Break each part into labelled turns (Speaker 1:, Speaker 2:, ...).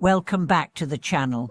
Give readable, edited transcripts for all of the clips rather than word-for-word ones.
Speaker 1: Welcome back to the channel.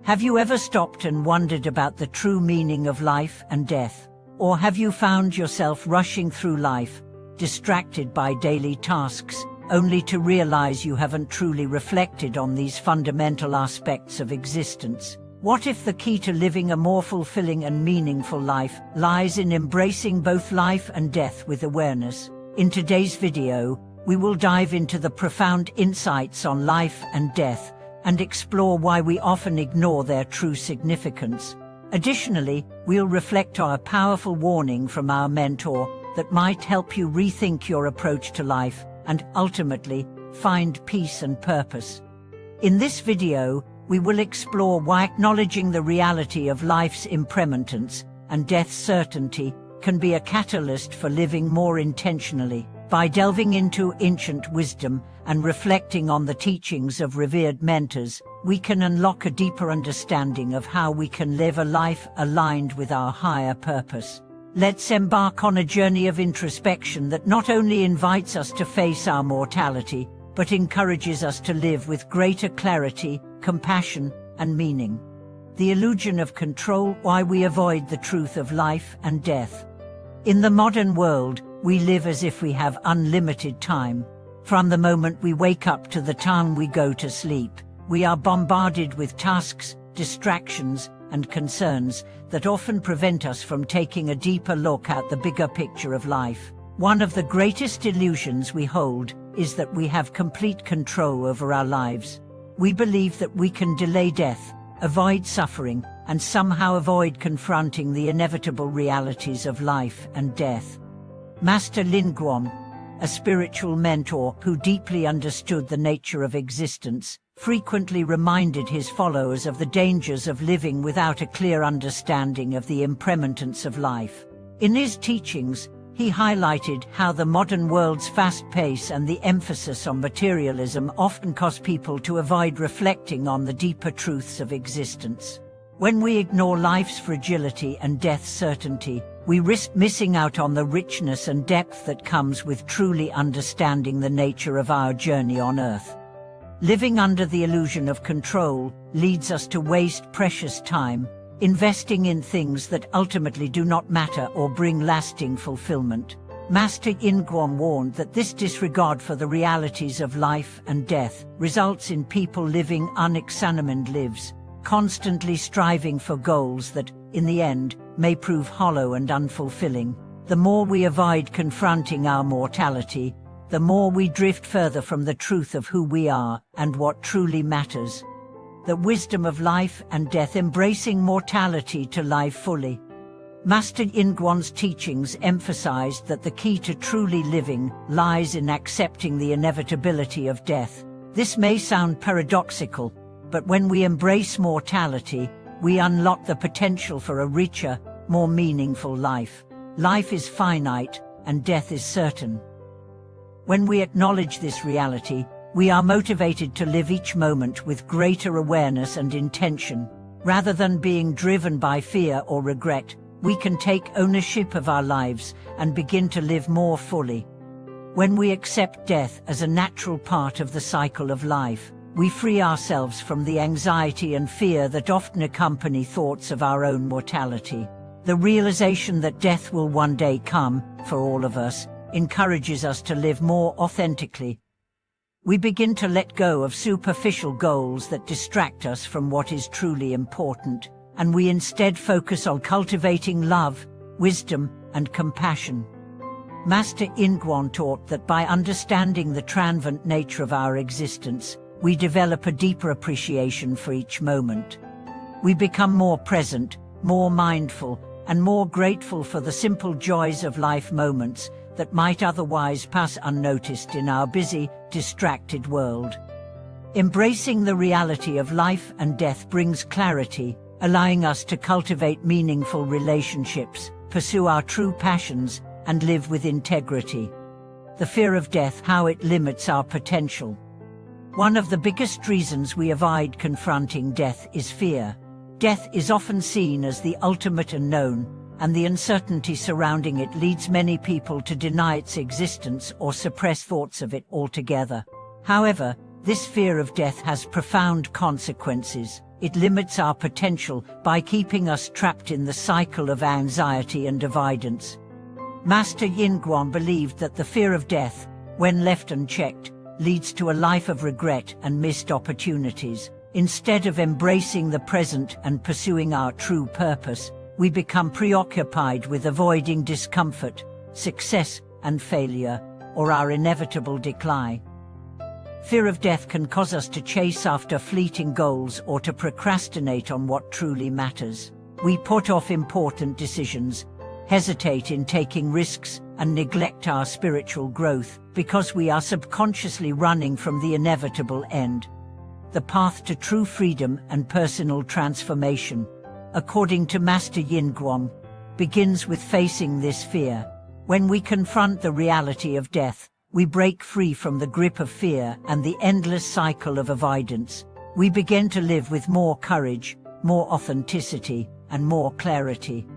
Speaker 1: Have you ever stopped and wondered about the true meaning of life and death? Or have you found yourself rushing through life, distracted by daily tasks, only to realize you haven't truly reflected on these fundamental aspects of existence? What if the key to living a more fulfilling and meaningful life lies in embracing both life and death with awareness? In today's video, we will dive into the profound insights on life and death and explore why we often ignore their true significance. Additionally, we'll reflect on a powerful warning from our mentor that might help you rethink your approach to life and ultimately find peace and purpose. In this video, we will explore why acknowledging the reality of life's impermanence and death's certainty can be a catalyst for living more intentionally. By delving into ancient wisdom and reflecting on the teachings of revered mentors, we can unlock a deeper understanding of how we can live a life aligned with our higher purpose. Let's embark on a journey of introspection that not only invites us to face our mortality, but encourages us to live with greater clarity, compassion, and meaning. The illusion of control: why we avoid the truth of life and death. In the modern world, we live as if we have unlimited time. From the moment we wake up to the time we go to sleep, we are bombarded with tasks, distractions, and concerns that often prevent us from taking a deeper look at the bigger picture of life. One of the greatest illusions we hold is that we have complete control over our lives. We believe that we can delay death, avoid suffering, and somehow avoid confronting the inevitable realities of life and death. Master Lingguan, a spiritual mentor who deeply understood the nature of existence, frequently reminded his followers of the dangers of living without a clear understanding of the impermanence of life. In his teachings, he highlighted how the modern world's fast pace and the emphasis on materialism often cause people to avoid reflecting on the deeper truths of existence. When we ignore life's fragility and death's certainty, we risk missing out on the richness and depth that comes with truly understanding the nature of our journey on Earth. Living under the illusion of control leads us to waste precious time, investing in things that ultimately do not matter or bring lasting fulfillment. Master Lingguan warned that this disregard for the realities of life and death results in people living unexamined lives, constantly striving for goals that, in the end, may prove hollow and unfulfilling. The more we avoid confronting our mortality, the more we drift further from the truth of who we are and what truly matters. The wisdom of life and death: embracing mortality to live fully. Master Lingguan's teachings emphasized that the key to truly living lies in accepting the inevitability of death. This may sound paradoxical, but when we embrace mortality, we unlock the potential for a richer, more meaningful life. Life is finite, and death is certain. When we acknowledge this reality, we are motivated to live each moment with greater awareness and intention. Rather than being driven by fear or regret, we can take ownership of our lives and begin to live more fully. When we accept death as a natural part of the cycle of life, we free ourselves from the anxiety and fear that often accompany thoughts of our own mortality. The realization that death will one day come, for all of us, encourages us to live more authentically. We begin to let go of superficial goals that distract us from what is truly important, and we instead focus on cultivating love, wisdom, and compassion. Master Lingguan taught that by understanding the transient nature of our existence, we develop a deeper appreciation for each moment. We become more present, more mindful, and more grateful for the simple joys of life, moments that might otherwise pass unnoticed in our busy, distracted world. Embracing the reality of life and death brings clarity, allowing us to cultivate meaningful relationships, pursue our true passions, and live with integrity. The fear of death: how it limits our potential. One of the biggest reasons we avoid confronting death is fear. Death is often seen as the ultimate unknown, and the uncertainty surrounding it leads many people to deny its existence or suppress thoughts of it altogether. However, This fear of death has profound consequences. It limits our potential by keeping us trapped in the cycle of anxiety and avoidance. Master Yingguang believed that the fear of death, when left unchecked, leads to a life of regret and missed opportunities. Instead of embracing the present and pursuing our true purpose, we become preoccupied with avoiding discomfort, success and failure, or our inevitable decline. Fear of death can cause us to chase after fleeting goals or to procrastinate on what truly matters. We put off important decisions, hesitate in taking risks, and neglect our spiritual growth because we are subconsciously running from the inevitable end. The path to true freedom and personal transformation, according to Master Yingguang, begins with facing this fear. When we confront the reality of death, we break free from the grip of fear and the endless cycle of avoidance. We begin to live with more courage, more authenticity, and more clarity.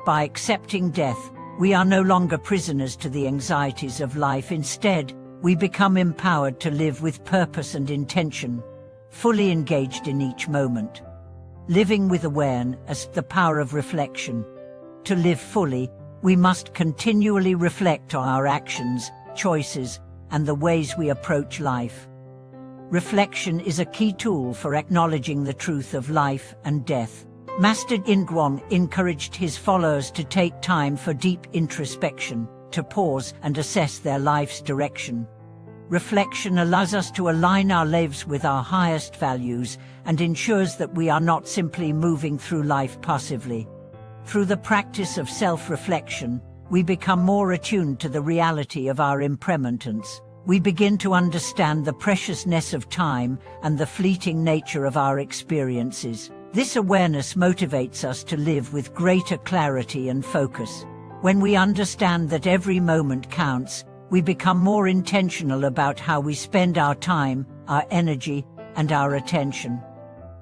Speaker 1: By accepting death, we are no longer prisoners to the anxieties of life. Instead, we become empowered to live with purpose and intention, fully engaged in each moment. Living with awareness, the power of reflection. To live fully, we must continually reflect on our actions, choices, and the ways we approach life. Reflection is a key tool for acknowledging the truth of life and death. Master Yingguang encouraged his followers to take time for deep introspection, to pause and assess their life's direction. Reflection allows us to align our lives with our highest values and ensures that we are not simply moving through life passively. Through the practice of self-reflection, we become more attuned to the reality of our impermanence. We begin to understand the preciousness of time and the fleeting nature of our experiences. This awareness motivates us to live with greater clarity and focus. When we understand that every moment counts, we become more intentional about how we spend our time, our energy, and our attention.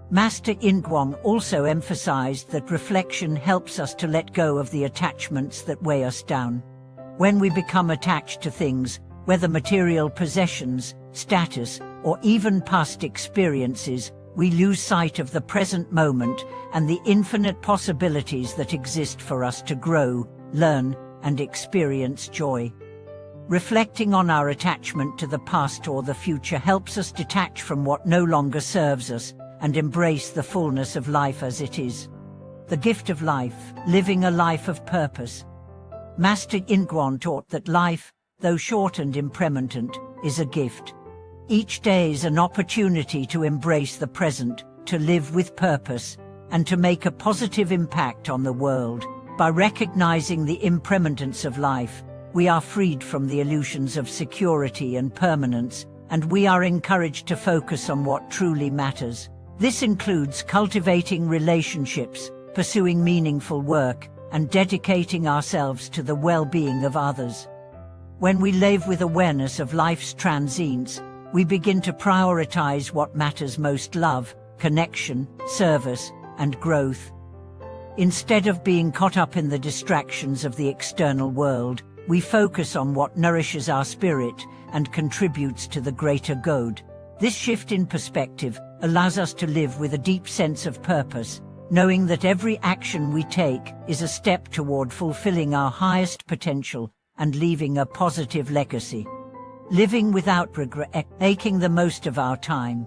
Speaker 1: Master Yingguang also emphasized that reflection helps us to let go of the attachments that weigh us down. When we become attached to things, whether material possessions, status, or even past experiences, we lose sight of the present moment and the infinite possibilities that exist for us to grow, learn, and experience joy. Reflecting on our attachment to the past or the future helps us detach from what no longer serves us and embrace the fullness of life as it is. The gift of life, living a life of purpose. Master Yingguang taught that life, though short and impermanent, is a gift. Each day is an opportunity to embrace the present, to live with purpose, and to make a positive impact on the world. By recognizing the impermanence of life, we are freed from the illusions of security and permanence, and we are encouraged to focus on what truly matters. This includes cultivating relationships, pursuing meaningful work, and dedicating ourselves to the well-being of others. When we live with awareness of life's transience, we begin to prioritize what matters most: love, connection, service, and growth. Instead of being caught up in the distractions of the external world, we focus on what nourishes our spirit and contributes to the greater good. This shift in perspective allows us to live with a deep sense of purpose, knowing that every action we take is a step toward fulfilling our highest potential and leaving a positive legacy. Living without regret, making the most of our time.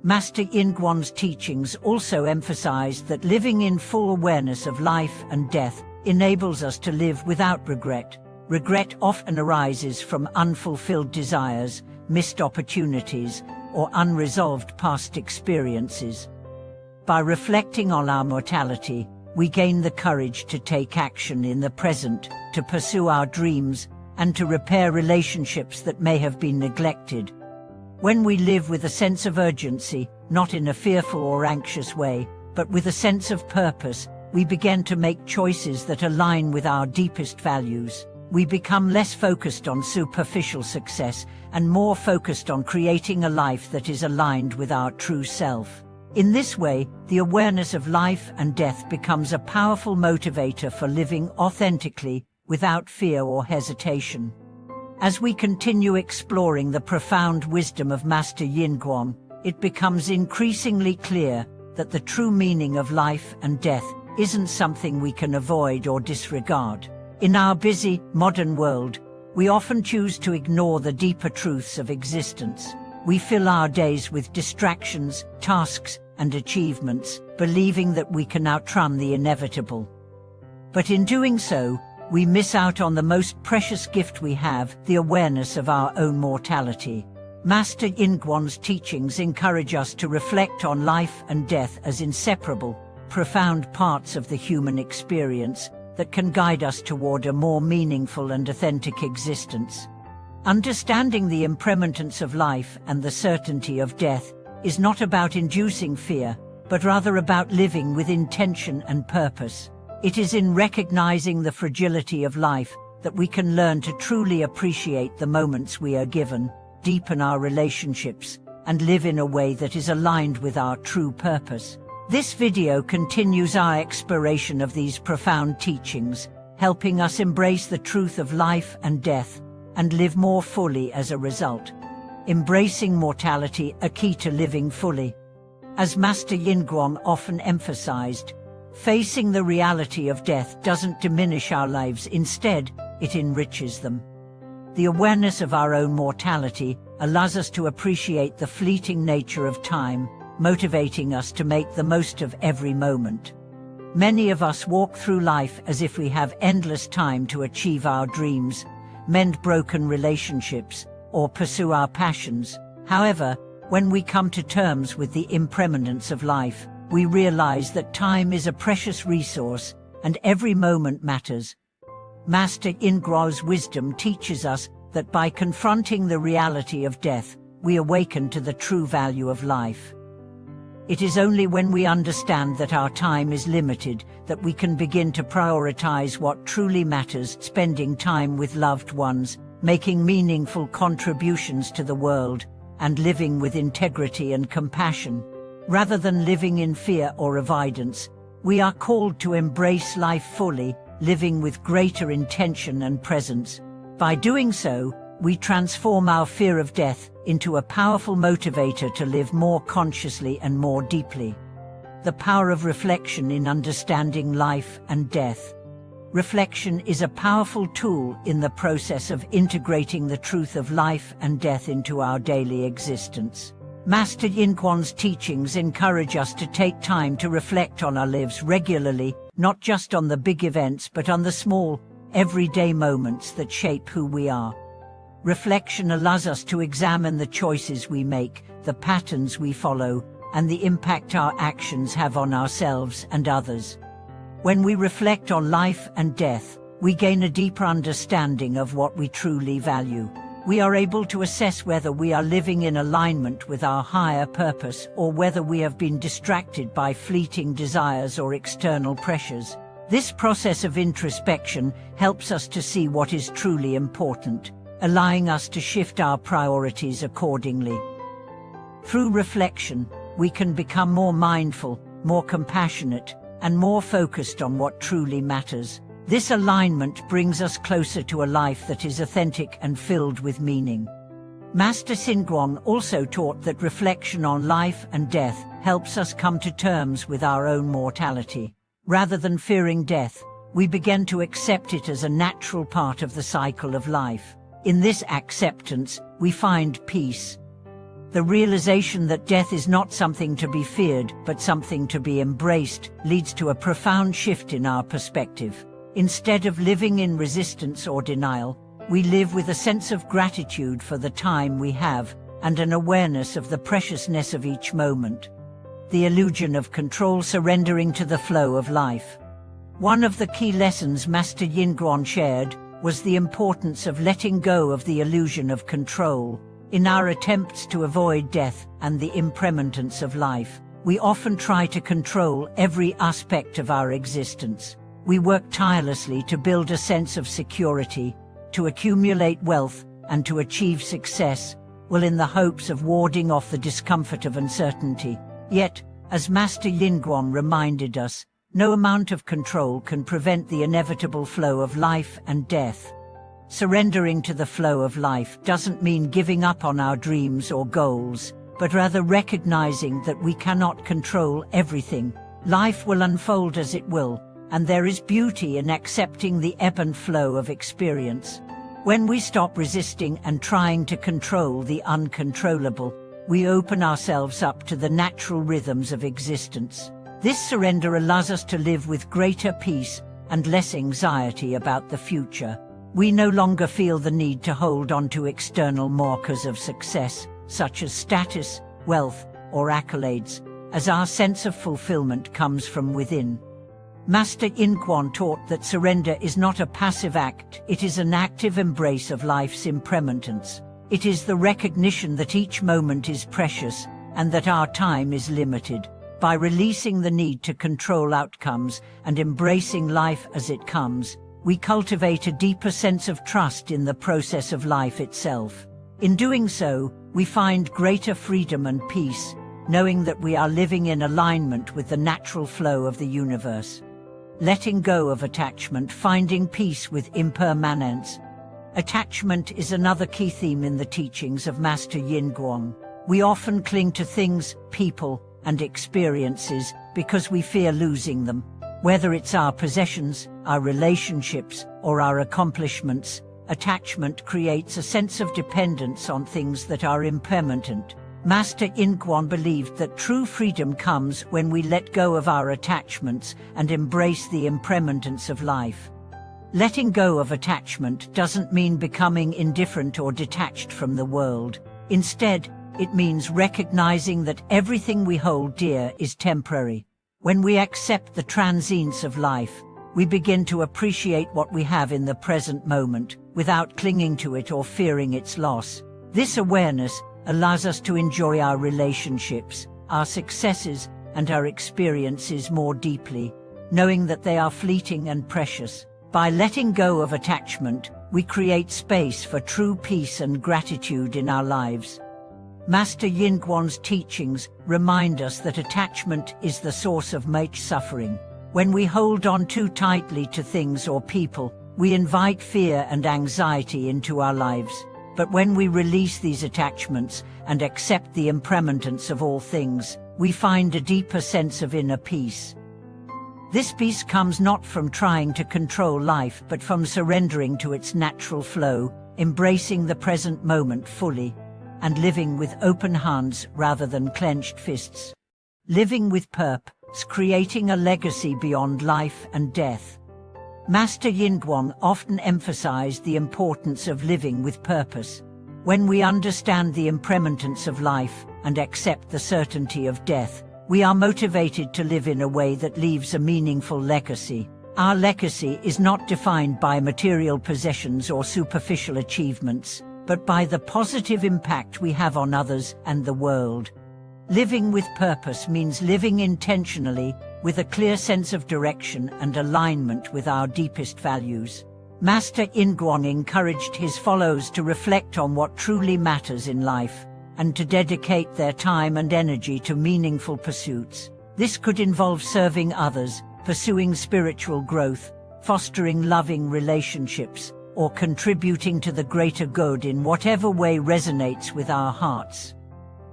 Speaker 1: Master Yingguang's teachings also emphasized that living in full awareness of life and death enables us to live without regret. Regret often arises from unfulfilled desires, missed opportunities, or unresolved past experiences. By reflecting on our mortality, we gain the courage to take action in the present, to pursue our dreams, and to repair relationships that may have been neglected. When we live with a sense of urgency, not in a fearful or anxious way, but with a sense of purpose, we begin to make choices that align with our deepest values. We become less focused on superficial success and more focused on creating a life that is aligned with our true self. In this way, the awareness of life and death becomes a powerful motivator for living authentically, without fear or hesitation. As we continue exploring the profound wisdom of Master Yinguang, it becomes increasingly clear that the true meaning of life and death isn't something we can avoid or disregard. In our busy, modern world, we often choose to ignore the deeper truths of existence. We fill our days with distractions, tasks, and achievements, believing that we can outrun the inevitable. But in doing so, we miss out on the most precious gift we have, the awareness of our own mortality. Master Yinguang's teachings encourage us to reflect on life and death as inseparable, profound parts of the human experience that can guide us toward a more meaningful and authentic existence. Understanding the impermanence of life and the certainty of death is not about inducing fear, but rather about living with intention and purpose. It is in recognizing the fragility of life that we can learn to truly appreciate the moments we are given, deepen our relationships, and live in a way that is aligned with our true purpose. This video continues our exploration of these profound teachings, helping us embrace the truth of life and death, and live more fully as a result. Embracing mortality, a key to living fully. As Master Yinguang often emphasized, facing the reality of death doesn't diminish our lives, instead, it enriches them. The awareness of our own mortality allows us to appreciate the fleeting nature of time, motivating us to make the most of every moment. Many of us walk through life as if we have endless time to achieve our dreams, mend broken relationships, or pursue our passions. However, when we come to terms with the impermanence of life, we realize that time is a precious resource, and every moment matters. Master Yinguang's wisdom teaches us that by confronting the reality of death, we awaken to the true value of life. It is only when we understand that our time is limited that we can begin to prioritize what truly matters, spending time with loved ones, making meaningful contributions to the world, and living with integrity and compassion. Rather than living in fear or avoidance, we are called to embrace life fully, living with greater intention and presence. By doing so, we transform our fear of death into a powerful motivator to live more consciously and more deeply. The power of reflection in understanding life and death. Reflection is a powerful tool in the process of integrating the truth of life and death into our daily existence. Master Yinguang's teachings encourage us to take time to reflect on our lives regularly, not just on the big events but on the small, everyday moments that shape who we are. Reflection allows us to examine the choices we make, the patterns we follow, and the impact our actions have on ourselves and others. When we reflect on life and death, we gain a deeper understanding of what we truly value. We are able to assess whether we are living in alignment with our higher purpose or whether we have been distracted by fleeting desires or external pressures. This process of introspection helps us to see what is truly important, allowing us to shift our priorities accordingly. Through reflection, we can become more mindful, more compassionate, and more focused on what truly matters. This alignment brings us closer to a life that is authentic and filled with meaning. Master Yinguang also taught that reflection on life and death helps us come to terms with our own mortality. Rather than fearing death, we begin to accept it as a natural part of the cycle of life. In this acceptance, we find peace. The realization that death is not something to be feared, but something to be embraced, leads to a profound shift in our perspective. Instead of living in resistance or denial, we live with a sense of gratitude for the time we have and an awareness of the preciousness of each moment. The illusion of control, surrendering to the flow of life. One of the key lessons Master Yinguang shared was the importance of letting go of the illusion of control. In our attempts to avoid death and the impermanence of life, we often try to control every aspect of our existence. We work tirelessly to build a sense of security, to accumulate wealth, and to achieve success, all in the hopes of warding off the discomfort of uncertainty. Yet, as Master Yinguang reminded us, no amount of control can prevent the inevitable flow of life and death. Surrendering to the flow of life doesn't mean giving up on our dreams or goals, but rather recognizing that we cannot control everything. Life will unfold as it will, and there is beauty in accepting the ebb and flow of experience. When we stop resisting and trying to control the uncontrollable, we open ourselves up to the natural rhythms of existence. This surrender allows us to live with greater peace and less anxiety about the future. We no longer feel the need to hold on to external markers of success, such as status, wealth, or accolades, as our sense of fulfillment comes from within. Master Yin Kuan taught that surrender is not a passive act, it is an active embrace of life's impermanence. It is the recognition that each moment is precious and that our time is limited. By releasing the need to control outcomes and embracing life as it comes, we cultivate a deeper sense of trust in the process of life itself. In doing so, we find greater freedom and peace, knowing that we are living in alignment with the natural flow of the universe. Letting go of attachment, finding peace with impermanence. Attachment is another key theme in the teachings of Master Yin Kuan. We often cling to things, people, and experiences because we fear losing them. Whether it's our possessions, our relationships, or our accomplishments, attachment creates a sense of dependence on things that are impermanent. Master Yin Kuan believed that true freedom comes when we let go of our attachments and embrace the impermanence of life. Letting go of attachment doesn't mean becoming indifferent or detached from the world. Instead, it means recognizing that everything we hold dear is temporary. When we accept the transience of life, we begin to appreciate what we have in the present moment, without clinging to it or fearing its loss. This awareness allows us to enjoy our relationships, our successes, and our experiences more deeply, knowing that they are fleeting and precious. By letting go of attachment, we create space for true peace and gratitude in our lives. Master Yin Kuan's teachings remind us that attachment is the source of much suffering. When we hold on too tightly to things or people, we invite fear and anxiety into our lives. But when we release these attachments and accept the impermanence of all things, we find a deeper sense of inner peace. This peace comes not from trying to control life, but from surrendering to its natural flow, embracing the present moment fully, and living with open hands rather than clenched fists. Living with purpose, creating a legacy beyond life and death. Master Yin Kuan often emphasized the importance of living with purpose. When we understand the impermanence of life and accept the certainty of death, we are motivated to live in a way that leaves a meaningful legacy. Our legacy is not defined by material possessions or superficial achievements, but by the positive impact we have on others and the world. Living with purpose means living intentionally, with a clear sense of direction and alignment with our deepest values. Master Yin Kuan encouraged his followers to reflect on what truly matters in life, and to dedicate their time and energy to meaningful pursuits. This could involve serving others, pursuing spiritual growth, fostering loving relationships, or contributing to the greater good in whatever way resonates with our hearts.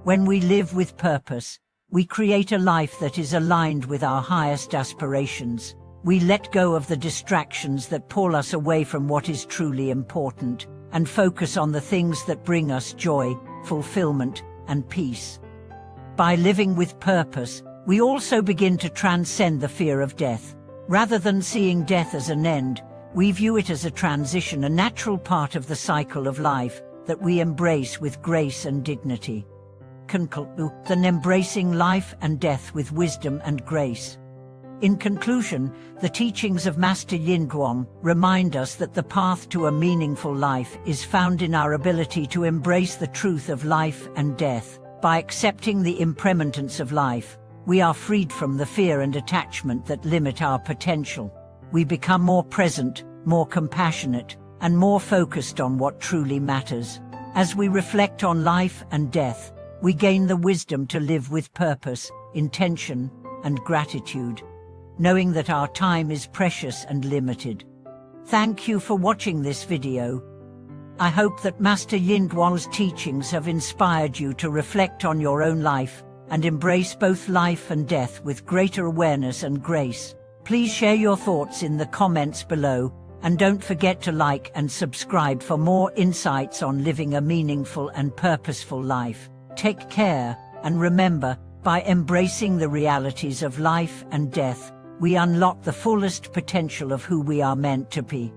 Speaker 1: When we live with purpose, we create a life that is aligned with our highest aspirations. We let go of the distractions that pull us away from what is truly important, and focus on the things that bring us joy, fulfillment, and peace. By living with purpose, we also begin to transcend the fear of death. Rather than seeing death as an end, we view it as a transition, a natural part of the cycle of life that we embrace with grace and dignity. Then embracing life and death with wisdom and grace. In conclusion, the teachings of Master Yin Kuan remind us that the path to a meaningful life is found in our ability to embrace the truth of life and death. By accepting the impermanence of life, we are freed from the fear and attachment that limit our potential. We become more present, more compassionate, and more focused on what truly matters. As we reflect on life and death, we gain the wisdom to live with purpose, intention, and gratitude, knowing that our time is precious and limited. Thank you for watching this video. I hope that Master Yindwal's teachings have inspired you to reflect on your own life and embrace both life and death with greater awareness and grace. Please share your thoughts in the comments below, and don't forget to like and subscribe for more insights on living a meaningful and purposeful life. Take care, and remember, by embracing the realities of life and death, we unlock the fullest potential of who we are meant to be.